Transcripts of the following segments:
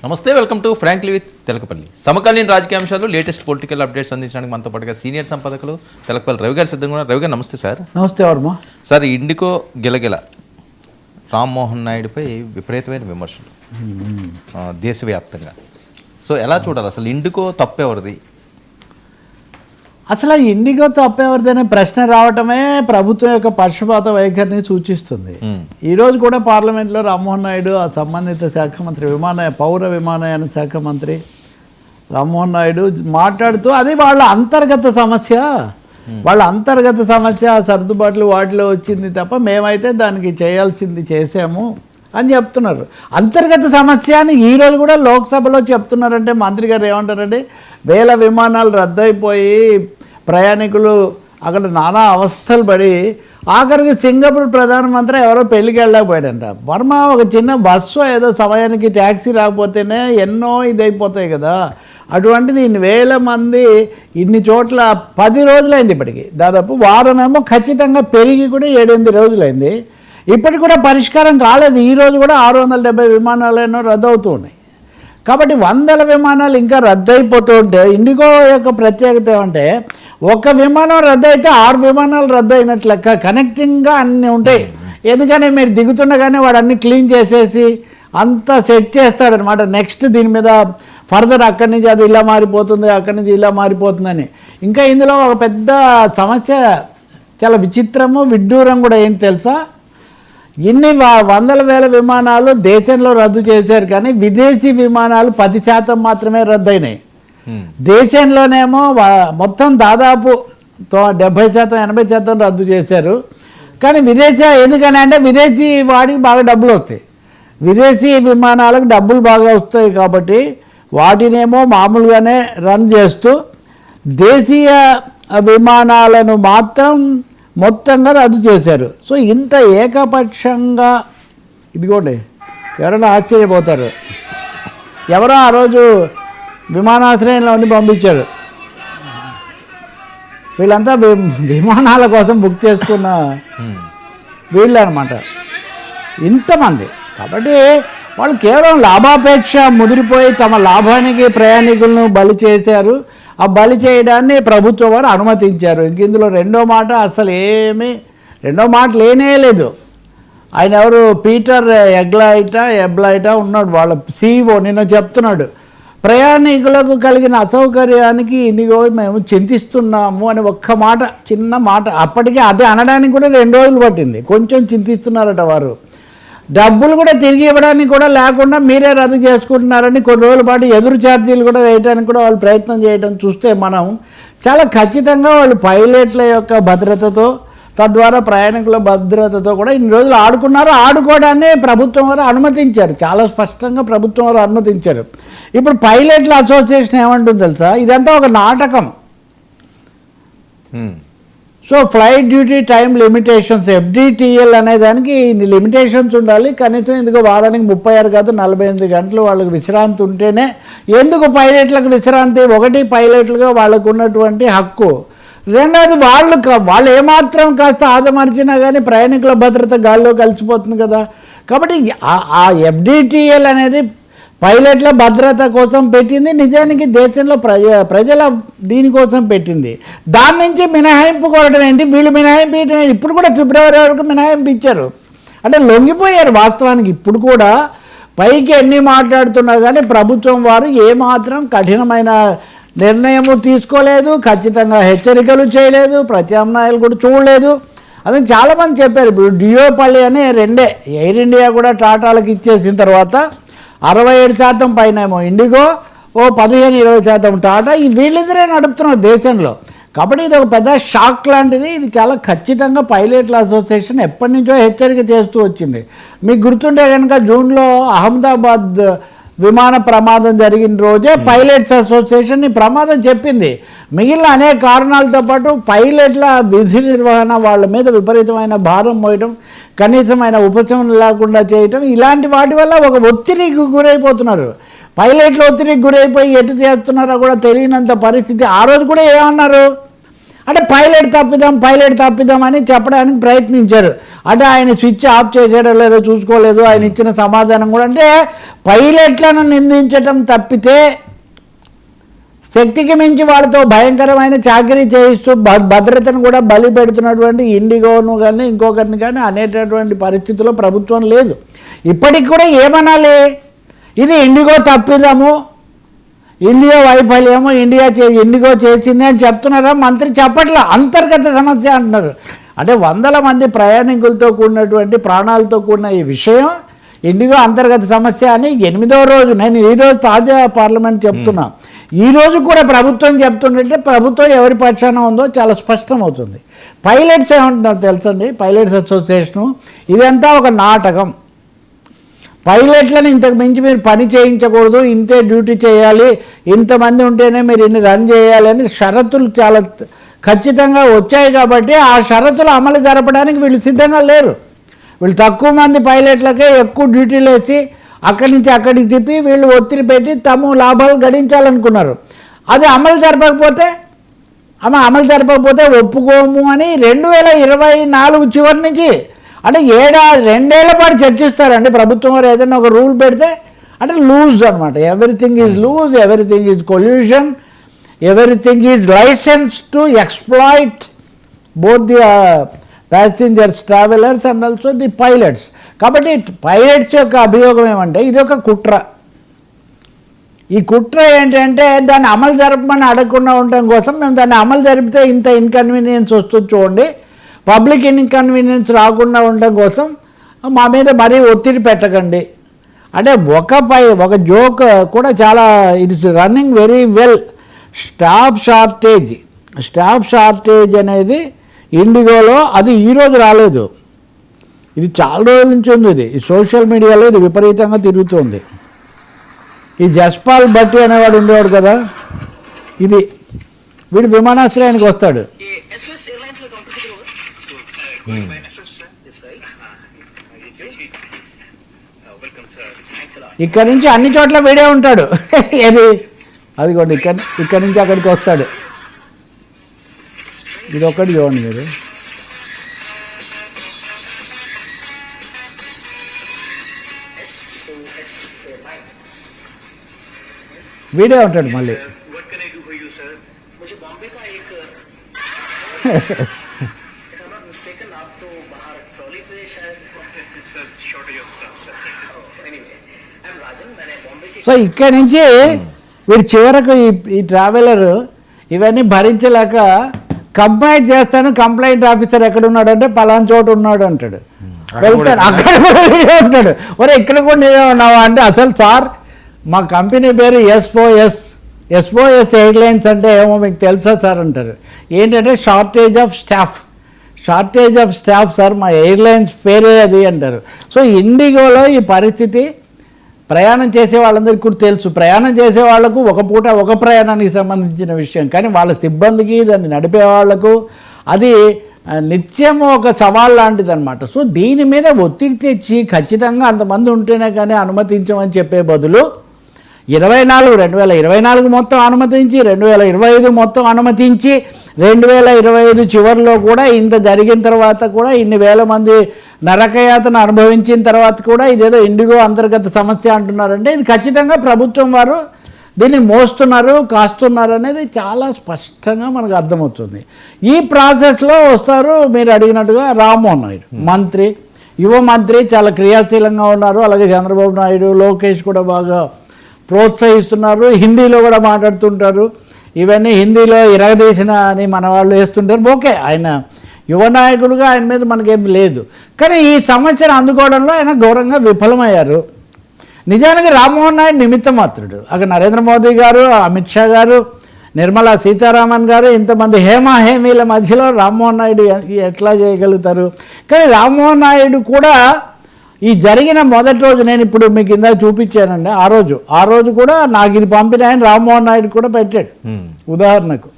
నమస్తే, welcome to frankly with Telakapalli. సమకాలీన రాజకీయ అంశాలు, లేటెస్ట్ పొలిటికల్ అప్డేట్స్ అందించడానికి మనతో పాటుగా సీనియర్ సంపాదకులు తెలకపల్లి రవి గారు సిద్ధంగా ఉన్నారు. రవి గారు నమస్తే సార్. నమస్తే వర్మ సార్. ఇండికో గిలగిల రామ్మోహన్ నాయుడుపై విపరీతమైన విమర్శలు దేశవ్యాప్తంగా. సో ఎలా చూడాలి అసలు? ఇండికో తప్పెవరిది? అసలు ఇండిగో తప్పెవరిదనే ప్రశ్న రావటమే ప్రభుత్వం యొక్క పక్షపాత వైఖరిని సూచిస్తుంది. ఈరోజు కూడా పార్లమెంట్లో రామ్మోహన్ నాయుడు, ఆ సంబంధిత శాఖ మంత్రి, పౌర విమానయాన శాఖ మంత్రి రామ్మోహన్ నాయుడు మాట్లాడుతూ అది వాళ్ళ అంతర్గత సమస్య సర్దుబాట్లు వాటిలో వచ్చింది తప్ప మేమైతే దానికి చేయాల్సింది చేసాము అని చెప్తున్నారు. అంతర్గత సమస్య అని ఈరోజు కూడా లోక్సభలో చెప్తున్నారంటే మంత్రి గారు ఏమంటారంటే, వేల విమానాలు రద్దయిపోయి ప్రయాణికులు అక్కడ నానా అవస్థలు పడి ఆఖరికి సింగపూర్ ప్రధానమంత్రి ఎవరో పెళ్ళికి వెళ్ళకపోయాడంట. వర్మ, ఒక చిన్న బస్సు ఏదో సమయానికి ట్యాక్సీ రాకపోతేనే ఎన్నో ఇదైపోతాయి కదా. అటువంటిది ఇన్ని వేల మంది ఇన్ని చోట్ల 10 రోజులైంది. ఇప్పటికి దాదాపు వారమేమో ఖచ్చితంగా పెరిగి కూడా 7-8 రోజులైంది. ఇప్పటికి కూడా పరిష్కారం కాలేదు. ఈరోజు కూడా 670 విమానాలు రద్దు అవుతూ ఉన్నాయి. కాబట్టి వందల విమానాలు ఇంకా రద్దయిపోతూ ఉంటే ఇండిగో యొక్క ప్రత్యేకత ఏమంటే, ఒక విమానం రద్దు అయితే 6 విమానాలు రద్దు అయినట్లు లెక్క. కనెక్టింగ్గా అన్నీ ఉంటాయి. ఎందుకని మీరు దిగుతుండగానే వాడు అన్నీ క్లీన్ చేసేసి అంతా సెట్ చేస్తాడనమాట. నెక్స్ట్ దీని మీద ఫర్దర్ అక్కడి నుంచి అది ఇలా మారిపోతుంది, అక్కడి నుంచి ఇలా మారిపోతుందని. ఇంకా ఇందులో ఒక పెద్ద సమస్య, చాలా విచిత్రము విడ్డూరం కూడా ఏంటి తెలుసా? ఇన్ని వందల వేల విమానాలు దేశంలో రద్దు చేశారు, కానీ విదేశీ విమానాలు 10% మాత్రమే రద్దయినాయి. దేశంలోనేమో మొత్తం దాదాపు 70%, 80% రద్దు చేశారు. కానీ ఎందుకని అంటే విదేశీ వాడికి బాగా డబ్బులు వస్తాయి. విదేశీ విమానాలకు డబ్బులు బాగా వస్తాయి కాబట్టి వాటినేమో మామూలుగానే రన్ చేస్తూ దేశీయ విమానాలను మాత్రం మొత్తంగా రద్దు చేశారు. సో ఇంత ఏకపక్షంగా ఇదిగోండి, ఎవరైనా ఆశ్చర్యపోతారు. ఎవరో ఆ రోజు విమానాశ్రయంలో ఉండి పంపించారు. వీళ్ళంతా విమానాల కోసం బుక్ చేసుకున్న వీళ్ళు అనమాట, ఇంతమంది. కాబట్టి వాళ్ళు కేవలం లాభాపేక్ష ముదిరిపోయి తమ లాభానికి ప్రయాణికులను బలి చేశారు. ఆ బలి చేయడాన్ని ప్రభుత్వం వారు అనుమతించారు. ఇంక ఇందులో రెండో మాట లేనే లేదు. ఆయన ఎవరు, పీటర్ ఎబ్లైటా ఉన్నాడు, వాళ్ళ CEO. నిన్న చెప్తున్నాడు, ప్రయాణికులకు కలిగిన అసౌకర్యానికి ఇండిగో మేము చింతిస్తున్నాము అని ఒక్క మాట, చిన్న మాట. అప్పటికే అదే అనడానికి కూడా 2 రోజులు పట్టింది. కొంచెం చింతిస్తున్నారట వారు. డబ్బులు కూడా తిరిగి ఇవ్వడానికి కూడా లేకుండా మీరే రద్దు చేసుకుంటున్నారని కొన్ని రోజుల పాటు ఎదురు ఛార్జీలు కూడా వేయడానికి కూడా వాళ్ళు ప్రయత్నం చేయడం చూస్తే మనం చాలా ఖచ్చితంగా వాళ్ళు పైలట్ల యొక్క భద్రతతో, తద్వారా ప్రయాణికుల భద్రతతో కూడా ఇన్ని రోజులు ఆడుకున్నారు. ఆడుకోవడాన్ని ప్రభుత్వం వారు అనుమతించారు. చాలా స్పష్టంగా ప్రభుత్వం వారు అనుమతించారు. ఇప్పుడు పైలట్ల అసోసియేషన్ ఏమంటుంది తెలుసా? ఇదంతా ఒక నాటకం. So flight duty time limitations, FDTL అనే దానికి ఇన్ని లిమిటేషన్స్ ఉండాలి. కనీసం ఎందుకు వారానికి 36 కాదు 48 గంటలు వాళ్ళకి విశ్రాంతి ఉంటేనే. ఎందుకు పైలట్లకు విశ్రాంతి? ఒకటి, పైలట్లుగా వాళ్ళకు ఉన్నటువంటి హక్కు. రెండోది, వాళ్ళు ఏమాత్రం కాస్త ఆదమర్చినా కానీ ప్రయాణికుల భద్రత గాల్లో కలిసిపోతుంది కదా. కాబట్టి ఆ FDTL అనేది పైలట్ల భద్రత కోసం పెట్టింది, నిజానికి దేశంలో ప్రజల దీనికోసం పెట్టింది. దాని నుంచి మినహాయింపు కోరడం ఏంటి? వీళ్ళు మినహాయింపు ఇవ్వడం. ఇప్పుడు కూడా ఫిబ్రవరి వరకు మినహాయింపు ఇచ్చారు. అంటే లొంగిపోయారు వాస్తవానికి. ఇప్పుడు కూడా పైకి ఎన్ని మాట్లాడుతున్నా కానీ ప్రభుత్వం వారు ఏమాత్రం కఠినమైన నిర్ణయము తీసుకోలేదు, ఖచ్చితంగా హెచ్చరికలు చేయలేదు, ప్రత్యామ్నాయాలు కూడా చూడలేదు. అదే చాలామంది చెప్పారు. ఇప్పుడు డియోపల్లి అని 2 ఎయిర్ ఇండియా కూడా టాటాలకు ఇచ్చేసిన తర్వాత 67% పైన ఏమో ఇండిగో, 15-20% టాటా. వీళ్ళిద్దరే నడుపుతున్నారు దేశంలో. కాబట్టి ఇది ఒక పెద్ద షాక్ లాంటిది. ఇది చాలా ఖచ్చితంగా పైలట్ల అసోసియేషన్ ఎప్పటి నుంచో హెచ్చరిక చేస్తూ వచ్చింది. మీకు గుర్తుంటే కనుక జూన్లో అహ్మదాబాద్ విమాన ప్రమాదం జరిగిన రోజే పైలట్స్ అసోసియేషన్ ఈ ప్రమాదం చెప్పింది. మిగిలిన అనేక కారణాలతో పాటు పైలట్ల విధి నిర్వహణ, వాళ్ళ మీద విపరీతమైన భారం మోయడం, కనీసమైన ఉపశమనం లేకుండా చేయటం, ఇలాంటి వాటి వల్ల ఒక ఒత్తిడికి గురైపోతున్నారు. పైలట్లు ఒత్తిడికి గురైపోయి ఎటు చేస్తున్నారో కూడా తెలియనంత పరిస్థితి. ఆ రోజు కూడా ఏమన్నారు? అంటే పైలట్ తప్పిదాం అని చెప్పడానికి ప్రయత్నించారు. అంటే ఆయన స్విచ్ ఆఫ్ చేసాడో లేదో చూసుకోలేదు, ఆయన ఇచ్చిన సమాధానం కూడా. అంటే పైలట్లను నిందించడం తప్పితే శక్తికి మించి వాళ్ళతో భయంకరమైన చాకరీ చేయిస్తూ భద్రతను కూడా బలి పెడుతున్నటువంటి ఇండిగోను కానీ ఇంకొకరిని కానీ అనేటటువంటి పరిస్థితిలో ప్రభుత్వం లేదు. ఇప్పటికి కూడా ఏమనాలి, ఇది ఇండిగో తప్పిదము, ఇండియా వైఫల్యము, ఇండిగో చేసింది అని చెప్తున్నారా? మంత్రి చెప్పట్లా, అంతర్గత సమస్య అంటున్నారు. అంటే వందల మంది ప్రయాణికులతో కూడినటువంటి ప్రాణాలతో కూడిన ఈ విషయం ఇండిగో అంతర్గత సమస్య అని 8వ రోజు, నేను ఈరోజు తాజా పార్లమెంట్ చెప్తున్నా, ఈరోజు కూడా ప్రభుత్వం చెప్తుంటే ప్రభుత్వం ఎవరి పక్షాన ఉందో చాలా స్పష్టమవుతుంది. పైలట్స్ ఏమంటున్నారు తెలుసండి, పైలట్స్ అసోసియేషను, ఇదంతా ఒక నాటకం, పైలట్లను ఇంతకు మించి మీరు పని చేయించకూడదు, ఇంతే డ్యూటీ చేయాలి, ఇంతమంది ఉంటేనే మీరు ఇన్ని రన్ చేయాలి అని షరతులు చాలా ఖచ్చితంగా వచ్చాయి. కాబట్టి ఆ షరతులు అమలు జరపడానికి వీళ్ళు సిద్ధంగా లేరు. వీళ్ళు తక్కువ మంది పైలట్లకే ఎక్కువ డ్యూటీలు వేసి అక్కడి నుంచి అక్కడికి తిప్పి వీళ్ళు ఒత్తిడి పెట్టి తమ లాభాలు గడించాలనుకున్నారు. అది అమలు జరపకపోతే ఒప్పుకోము అని 2024 చివరి నుంచి, అంటే 2 ఏళ్ల పాటు చర్చిస్తారండి ప్రభుత్వం వారు ఏదైనా ఒక రూల్ పెడితే. అంటే లూజ్ అనమాట, everything is loose, everything is collusion, everything is licence to exploit both the passengers, travellers and also the pilots. కాబట్టి పైలట్స్ యొక్క అభియోగం ఏమంటే ఇది ఒక కుట్ర. ఈ కుట్ర ఏంటంటే దాన్ని అమలు జరపమని అడగకుండా ఉండడం కోసం మేము దాన్ని అమలు జరిపితే ఇంత ఇన్కన్వీనియన్స్ వస్తుంది చూడండి, పబ్లిక్ ఇన్కన్వీనియన్స్ రాకుండా ఉండడం కోసం మా మీద మరీ ఒత్తిడి పెట్టకండి. అంటే ఒక జోక్ కూడా చాలా it is running very well. Staff shortage అనేది ఇండిగోలో అది ఈరోజు రాలేదు, ఇది చాలా రోజుల నుంచి ఉంది. ఇది సోషల్ మీడియాలో ఇది విపరీతంగా తిరుగుతుంది. ఈ జస్పాల్ భట్టి అనేవాడు ఉండేవాడు కదా, ఇది వీడు విమానాశ్రయానికి వస్తాడు, ఇక్కడ నుంచి అన్ని చోట్ల వీడే ఉంటాడు. ఏది అదిగోండి, ఇక్కడ నుంచి అక్కడికి వస్తాడు. ఇది ఒక్కటి చూడండి మీరు, వీడే ఉంటాడు మళ్ళీ. సో ఇక్కడి నుంచి వీడు చివరకు ఈ ట్రావెలర్ ఇవన్నీ భరించలేక కంప్లైంట్ చేస్తాను, కంప్లైంట్ ఆఫీసర్ ఎక్కడ ఉన్నాడు అంటే పలానా చోటు ఉన్నాడు అంటాడు. వెళ్తాడు, అక్కడ కూడా వీడే ఉంటాడు. ఒరే ఇక్కడ కూడా నేనే ఉన్నావా అంటే, అసలు సార్ మా కంపెనీ పేరు ఎస్ఓఎస్ ఎయిర్లైన్స్ అంటే ఏమో మీకు తెలుసా సార్ అంటారు. ఏంటంటే షార్టేజ్ ఆఫ్ స్టాఫ్ సార్, మా ఎయిర్లైన్స్ పేరే అది అంటారు. సో ఇండిగోలో ఈ పరిస్థితి ప్రయాణం చేసే వాళ్ళందరికీ కూడా తెలుసు. ప్రయాణం చేసే వాళ్లకు ఒక పూట ఒక ప్రయాణానికి సంబంధించిన విషయం, కానీ వాళ్ళ సిబ్బందికి దాన్ని నడిపే వాళ్లకు అది నిత్యం ఒక సవాల్ లాంటిది అనమాట. సో దీని మీద ఒత్తిడి తెచ్చి ఖచ్చితంగా అంతమంది ఉంటేనే కానీ అనుమతించమని చెప్పే బదులు 2024 మొత్తం అనుమతించి, 2025 మొత్తం అనుమతించి, 2025 చివరిలో కూడా ఇంత జరిగిన తర్వాత కూడా ఇన్ని వేల మంది నరకయాతన అనుభవించిన తర్వాత కూడా ఇదేదో ఇండిగో అంతర్గత సమస్య అంటున్నారంటే ఇది ఖచ్చితంగా ప్రభుత్వం వారు దీన్ని మోస్తున్నారు, కాస్తున్నారు అనేది చాలా స్పష్టంగా మనకు అర్థమవుతుంది. ఈ ప్రాసెస్లో వస్తారు మీరు అడిగినట్టుగా రామ్మోహన్ నాయుడు మంత్రి, యువ మంత్రి, చాలా క్రియాశీలంగా ఉన్నారు. అలాగే చంద్రబాబు నాయుడు, లోకేష్ కూడా బాగా ప్రోత్సహిస్తున్నారు. హిందీలో కూడా మాట్లాడుతుంటారు. ఇవన్నీ హిందీలో ఇరగదీసిన అని మన వాళ్ళు వేస్తుంటారు. ఓకే, ఆయన యువ నాయకుడుగా ఆయన మీద మనకేం లేదు. కానీ ఈ సమస్యను అందుకోవడంలో ఆయన ఘోరంగా విఫలమయ్యారు. నిజానికి రామ్మోహన్ నాయుడు నిమిత్త మాత్రుడు. అక్కడ నరేంద్ర మోదీ గారు, అమిత్ షా గారు, నిర్మలా సీతారామన్ గారు, ఇంతమంది హేమీల మధ్యలో రామ్మోహన్ నాయుడు ఎట్లా చేయగలుగుతారు? కానీ రామ్మోహన్ నాయుడు కూడా ఈ జరిగిన మొదటి రోజు, నేను ఇప్పుడు మీకు ఇందా చూపించానండి, ఆ రోజు కూడా నాకు ఇది పంపిన ఆయన రామ్మోహన్ నాయుడు కూడా పెట్టాడు ఉదాహరణకు.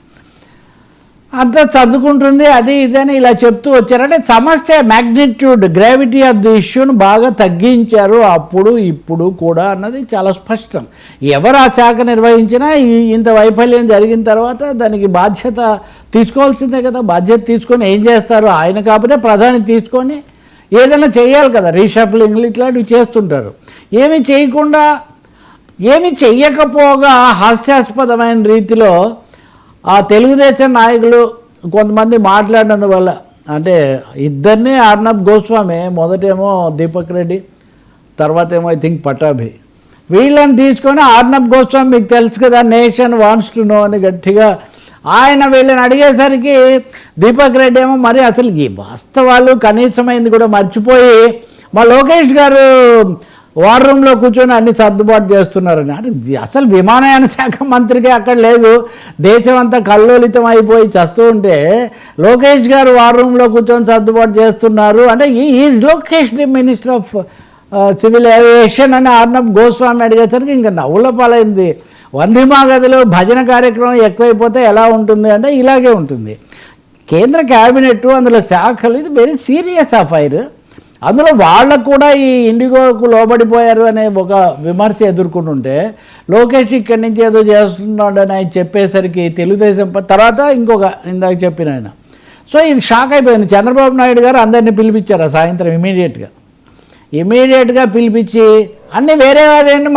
అంతా చదువుకుంటుంది అది ఇదని ఇలా చెప్తూ వచ్చారంటే సమస్య మ్యాగ్నిట్యూడ్, గ్రావిటీ ఆఫ్ ది ఇష్యూను బాగా తగ్గించారు అప్పుడు ఇప్పుడు కూడా అన్నది చాలా స్పష్టం. ఎవరు ఆ శాఖ నిర్వహించినా ఇంత వైఫల్యం జరిగిన తర్వాత దానికి బాధ్యత తీసుకోవాల్సిందే కదా, బాధ్యత తీసుకొని ఏం చేస్తారు ఆయన కాకపోతే ప్రధాని తీసుకొని ఏదైనా చేయాలి కదా, రీషఫ్లింగ్లు ఇట్లాంటివి చేస్తుంటారు. ఏమి చేయకుండా ఏమి చెయ్యకపోగా హాస్యాస్పదమైన రీతిలో ఆ తెలుగుదేశం నాయకులు కొంతమంది మాట్లాడినందువల్ల, అంటే ఇద్దరిని అర్నబ్ గోస్వామి, మొదటేమో దీపక్ రెడ్డి, తర్వాత ఏమో ఐ థింక్ పటాభి, వీళ్ళని తీసుకొని అర్నబ్ గోస్వామి మీకు తెలుసు కదా నేషన్ వాంట్స్ టు నో అని గట్టిగా ఆయన వీళ్ళని అడిగేసరికి దీపక్ రెడ్డి ఏమో మరి అసలు ఈ వాస్తవాలు కనీసమైంది కూడా మర్చిపోయి మా లోకేష్ గారు వార్ రూమ్లో కూర్చొని అన్ని సర్దుబాటు చేస్తున్నారని. అంటే అసలు విమానయాన శాఖ మంత్రికే అక్కడ లేదు, దేశం అంతా కల్లోలితం అయిపోయి చస్తూ ఉంటే లోకేష్ గారు వార్ రూమ్లో కూర్చొని సర్దుబాటు చేస్తున్నారు అంటే is Lokesh the minister of civil aviation అని అర్నబ్ గోస్వామి అడిగేసరికి ఇంకా నవ్వుల పాలైంది. వందే మాగదిలో భజన కార్యక్రమం ఎక్కువైపోతే ఎలా ఉంటుంది అంటే ఇలాగే ఉంటుంది. కేంద్ర క్యాబినెట్ అందులో శాఖలు ఇది వెరీ సీరియస్ అఫైర్. అందులో వాళ్ళకు కూడా ఈ ఇండిగోకు లోబడిపోయారు అనే ఒక విమర్శ ఎదుర్కొంటుంటే లోకేష్ ఇక్కడి నుంచి ఏదో చేస్తున్నాడు అని ఆయన చెప్పేసరికి తెలుగుదేశం తర్వాత ఇంకొక ఇందాక చెప్పిన ఆయన, సో ఇది షాక్ అయిపోయింది. చంద్రబాబు నాయుడు గారు అందరినీ పిలిపించారు ఆ సాయంత్రం ఇమీడియట్గా పిలిపించి అన్నీ వేరే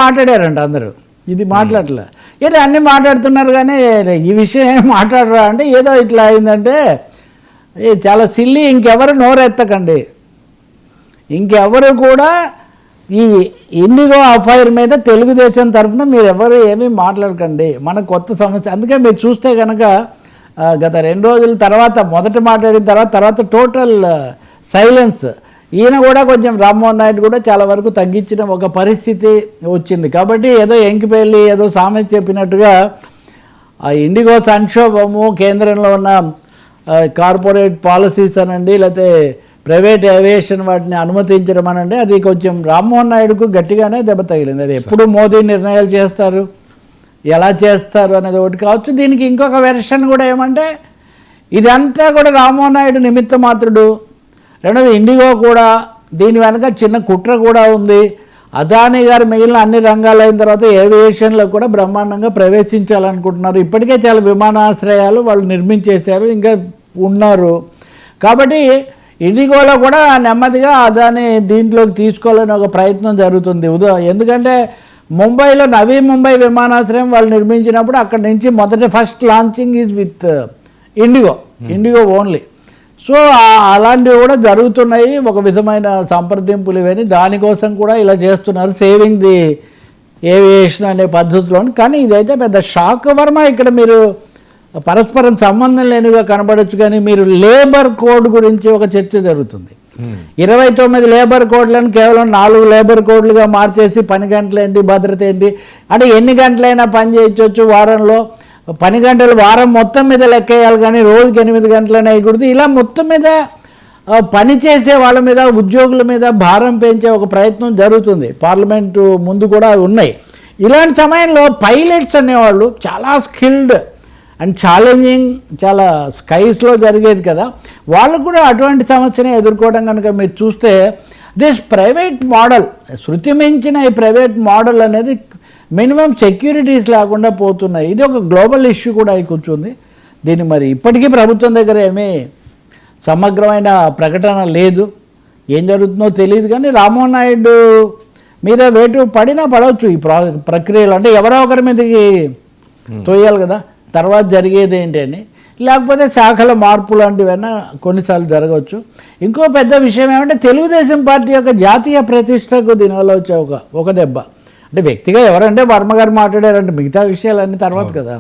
మాట్లాడారంట అందరూ. ఇది మాట్లాడలే, ఏదో అన్నీ మాట్లాడుతున్నారు కానీ ఈ విషయం ఏం మాట్లాడరా అంటే ఏదో ఇట్లా అయిందంటే చాలా సిల్లీ, ఇంకెవరు నోరెత్తకండి, ఇంకెవరు కూడా ఈ ఇండిగో అఫైర్ మీద తెలుగుదేశం తరఫున మీరు ఎవరు ఏమీ మాట్లాడకండి, మన కొత్త సమస్య. అందుకే మీరు చూస్తే కనుక గత 2 రోజుల తర్వాత మొదట మాట్లాడిన తర్వాత టోటల్ సైలెన్స్. ఈయన కూడా కొంచెం రామ్మోహన్ నాయుడు కూడా చాలా వరకు తగ్గించిన ఒక పరిస్థితి వచ్చింది. కాబట్టి ఏదో ఎంకిపెళ్ళి ఏదో సామెత చెప్పినట్టుగా ఆ ఇండిగో సంక్షోభము, కేంద్రంలో ఉన్న కార్పొరేట్ పాలసీస్ అనండి, లేకపోతే ప్రైవేట్ ఏవియేషన్ వాటిని అనుమతించడం అనండి, అది కొంచెం రామ్మోహన్ నాయుడుకు గట్టిగానే దెబ్బ తగిలింది. అది ఎప్పుడు మోదీ నిర్ణయాలు చేస్తారు, ఎలా చేస్తారు అనేది ఒకటి కావచ్చు. దీనికి ఇంకొక వెర్షన్ కూడా ఏమంటే ఇదంతా కూడా రామ్మోహన్ నాయుడు నిమిత్త మాత్రుడు. రెండోది ఇండిగో కూడా దీని వెనక చిన్న కుట్ర కూడా ఉంది. అదానీ గారు మిగిలిన అన్ని రంగాలు అయిన తర్వాత ఏవియేషన్లో కూడా బ్రహ్మాండంగా ప్రవేశించాలనుకుంటున్నారు. ఇప్పటికే చాలా విమానాశ్రయాలు వాళ్ళు నిర్మించేశారు, ఇంకా ఉన్నారు. కాబట్టి ఇండిగోలో కూడా నెమ్మదిగా అదానీ దీంట్లోకి తీసుకోవాలని ఒక ప్రయత్నం జరుగుతుంది. ఎందుకంటే ముంబైలో నవీ ముంబై విమానాశ్రయం వాళ్ళు నిర్మించినప్పుడు అక్కడి నుంచి first launching is with IndiGo only. So అలాంటివి కూడా జరుగుతున్నాయి, ఒక విధమైన సంప్రదింపులు ఇవన్నీ దానికోసం కూడా ఇలా చేస్తున్నారు, సేవింగ్ ది ఏవియేషన్ అనే పద్ధతిలో. కానీ ఇదైతే పెద్ద షాక్ వర్మ. ఇక్కడ మీరు పరస్పరం సంబంధం లేనిగా కనబడచ్చు, కానీ మీరు లేబర్ కోడ్ గురించి ఒక చర్చ జరుగుతుంది. 29 లేబర్ కోడ్లను కేవలం 4 లేబర్ కోడ్లుగా మార్చేసి పని గంటలు ఏంటి, భద్రత ఏంటి అంటే ఎన్ని గంటలైనా పని చేయొచ్చు వారంలో, పని గంటలు వారం మొత్తం మీద లెక్కేయాలి కానీ రోజుకి 8 గంటలనే అయ్యకూడదు. ఇలా మొత్తం మీద పని చేసే వాళ్ళ మీద, ఉద్యోగుల మీద భారం పెంచే ఒక ప్రయత్నం జరుగుతుంది. పార్లమెంటు ముందు కూడా ఉన్నాయి. ఇలాంటి సమయంలో పైలట్స్ అనేవాళ్ళు చాలా స్కిల్డ్ అండ్ ఛాలెంజింగ్, చాలా స్కైస్లో జరిగేది కదా, వాళ్ళు కూడా అటువంటి సమస్యని ఎదుర్కోవడం కనుక మీరు చూస్తే దిస్ ప్రైవేట్ మోడల్, శృతి మించిన ఈ ప్రైవేట్ మోడల్ అనేది మినిమం సెక్యూరిటీస్ లేకుండా పోతున్నాయి. ఇది ఒక గ్లోబల్ ఇష్యూ కూడా అయి కూర్చుంది. దీన్ని మరి ఇప్పటికీ ప్రభుత్వం దగ్గర ఏమీ సమగ్రమైన ప్రకటన లేదు, ఏం జరుగుతుందో తెలియదు. కానీ రామ్మోహన్ నాయుడు మీద వేటు పడినా పడవచ్చు ఈ ప్రక్రియలో. అంటే ఎవరో ఒకరి మీదకి తోయాలి కదా, తర్వాత జరిగేది ఏంటి అని. లేకపోతే శాఖల మార్పు లాంటివైనా కొన్నిసార్లు జరగవచ్చు. ఇంకో పెద్ద విషయం ఏమంటే తెలుగుదేశం పార్టీ యొక్క జాతీయ ప్రతిష్టకు దీనివల్ల వచ్చే ఒక దెబ్బ. అంటే వ్యక్తిగా ఎవరంటే వర్మ గారు మాట్లాడారంటే మిగతా విషయాలన్నీ తర్వాత కదా.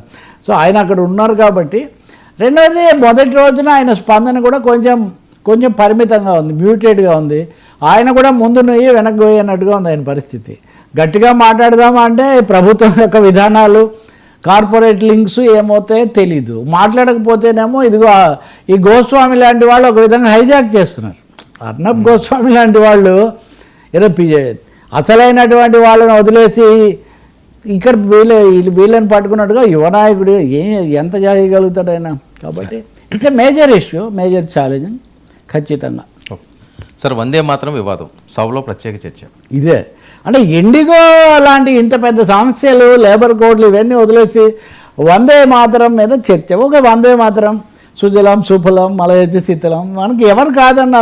సో ఆయన అక్కడ ఉన్నారు కాబట్టి. రెండవది మొదటి రోజున ఆయన స్పందన కూడా కొంచెం పరిమితంగా ఉంది, మ్యూటెడ్గా ఉంది. ఆయన కూడా ముందు నుయ్యి వెనక్కి పోయి అన్నట్టుగా ఉంది ఆయన పరిస్థితి. గట్టిగా మాట్లాడదామా అంటే ప్రభుత్వం యొక్క విధానాలు, కార్పొరేట్ లింక్స్ ఏమవుతాయో తెలీదు. మాట్లాడకపోతేనేమో ఇదిగో ఈ గోస్వామి లాంటి వాళ్ళు ఒక విధంగా హైజాక్ చేస్తున్నారు. అర్నబ్ గోస్వామి లాంటి వాళ్ళు ఏదో అసలైనటువంటి వాళ్ళని వదిలేసి ఇక్కడ వీళ్ళని పట్టుకున్నట్టుగా యువనాయకుడు ఎంత చేయగలుగుతాడు ఆయన. కాబట్టి it's a major issue, major challenge ఖచ్చితంగా. సార్, వందే మాత్రం వివాదం సభలో ప్రత్యేక చర్చ ఇదే. అంటే ఇండిగో లాంటి ఇంత పెద్ద సమస్యలు, లేబర్ కోడ్లు ఇవన్నీ వదిలేసి వందే మాతరం మీద చర్చ. ఒక వందే మాతరం సుజలాం సుఫలం మలయజ శీతలం మనకి ఎవరు కాదన్నారు.